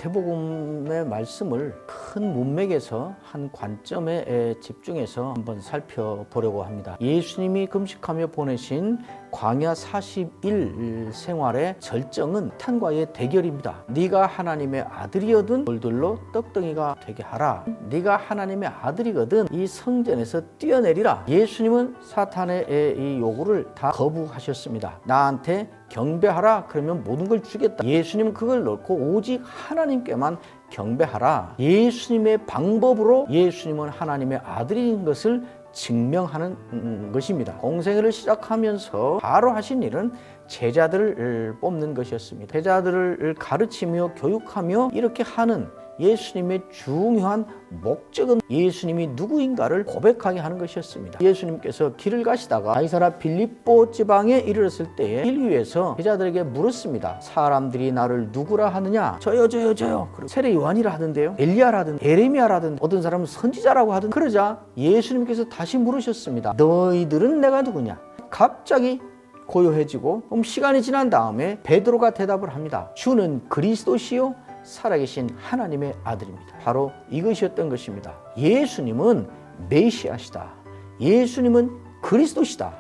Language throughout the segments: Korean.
마태복음의 말씀을 큰 문맥에서 한 관점에 집중해서 한번 살펴보려고 합니다. 예수님이 금식하며 보내신 광야 40일 생활의 절정은 사탄과의 대결입니다. 네가 하나님의 아들이거든 돌들로 떡덩이가 되게 하라. 네가 하나님의 아들이거든 이 성전에서 뛰어내리라. 예수님은 사탄의 이 요구를 다 거부하셨습니다. 나한테 경배하라 그러면 모든 걸 주겠다. 예수님은 그걸 넣고 오직 하나님께만 경배하라. 예수님의 방법으로 예수님은 하나님의 아들인 것을 증명하는 것입니다. 공생애를 시작하면서 바로 하신 일은 제자들을 뽑는 것이었습니다. 제자들을 가르치며 교육하며 이렇게 하는 예수님의 중요한 목적은 예수님이 누구인가를 고백하게 하는 것이었습니다. 예수님께서 길을 가시다가 가이사랴 빌립보 지방에 이르렀을 때에 길 위에서 제자들에게 물었습니다. 사람들이 나를 누구라 하느냐? 저요. 그리고 세례 요한이라 하던데요. 엘리야라 하던데 예레미야라 하던데 어떤 사람은 선지자라고 하던데 그러자 예수님께서 다시 물으셨습니다. 너희들은 내가 누구냐? 갑자기 고요해지고 시간이 지난 다음에 베드로가 대답을 합니다. 주는 그리스도시요 살아계신 하나님의 아들입니다. 바로 이것이었던 것입니다. 예수님은 메시아시다. 예수님은 그리스도시다.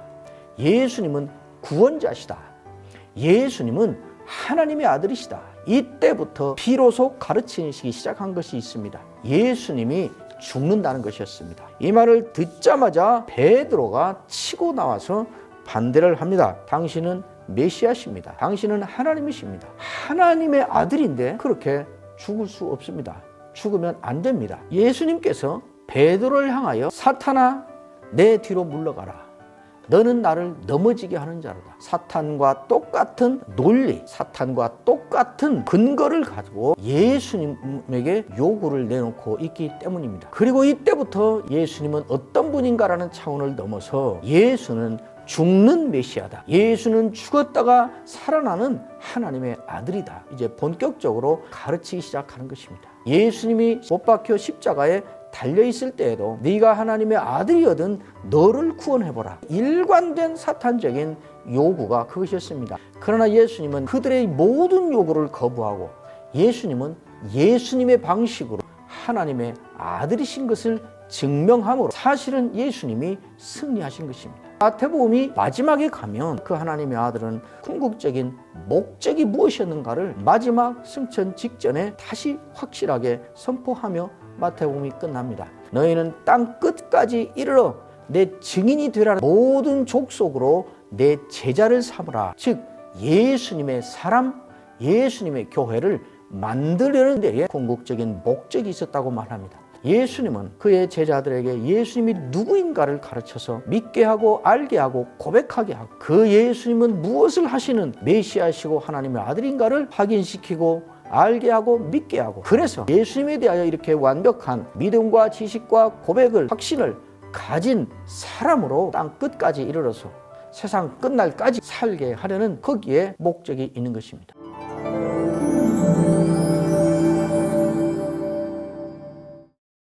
예수님은 구원자시다. 예수님은 하나님의 아들이시다. 이때부터 비로소 가르치기 시작한 것이 있습니다. 예수님이 죽는다는 것이었습니다. 이 말을 듣자마자 베드로가 치고 나와서 반대를 합니다. 당신은 메시아십니다. 당신은 하나님이십니다. 하나님의 아들인데 그렇게 죽을 수 없습니다. 죽으면 안 됩니다. 예수님께서 베드로를 향하여 사탄아 내 뒤로 물러가라. 너는 나를 넘어지게 하는 자로다. 사탄과 똑같은 논리, 사탄과 똑같은 근거를 가지고 예수님에게 요구를 내놓고 있기 때문입니다. 그리고 이때부터 예수님은 어떤 분인가라는 차원을 넘어서 예수는 죽는 메시아다. 예수는 죽었다가 살아나는 하나님의 아들이다. 이제 본격적으로 가르치기 시작하는 것입니다. 예수님이 못 박혀 십자가에 달려있을 때에도 네가 하나님의 아들이거든 너를 구원해보라. 일관된 사탄적인 요구가 그것이었습니다. 그러나 예수님은 그들의 모든 요구를 거부하고 예수님은 예수님의 방식으로 하나님의 아들이신 것을 증명함으로 사실은 예수님이 승리하신 것입니다. 마태복음이 마지막에 가면 그 하나님의 아들은 궁극적인 목적이 무엇이었는가를 마지막 승천 직전에 다시 확실하게 선포하며 마태복음이 끝납니다. 너희는 땅 끝까지 이르러 내 증인이 되라. 모든 족속으로 내 제자를 삼으라. 즉 예수님의 사람, 예수님의 교회를 만들려는 데에 궁극적인 목적이 있었다고 말합니다. 예수님은 그의 제자들에게 예수님이 누구인가를 가르쳐서 믿게 하고 알게 하고 고백하게 하고 그 예수님은 무엇을 하시는 메시아시고 하나님의 아들인가를 확인시키고 알게 하고 믿게 하고 그래서 예수님에 대하여 이렇게 완벽한 믿음과 지식과 고백을 확신을 가진 사람으로 땅 끝까지 이르러서 세상 끝날까지 살게 하려는 거기에 목적이 있는 것입니다.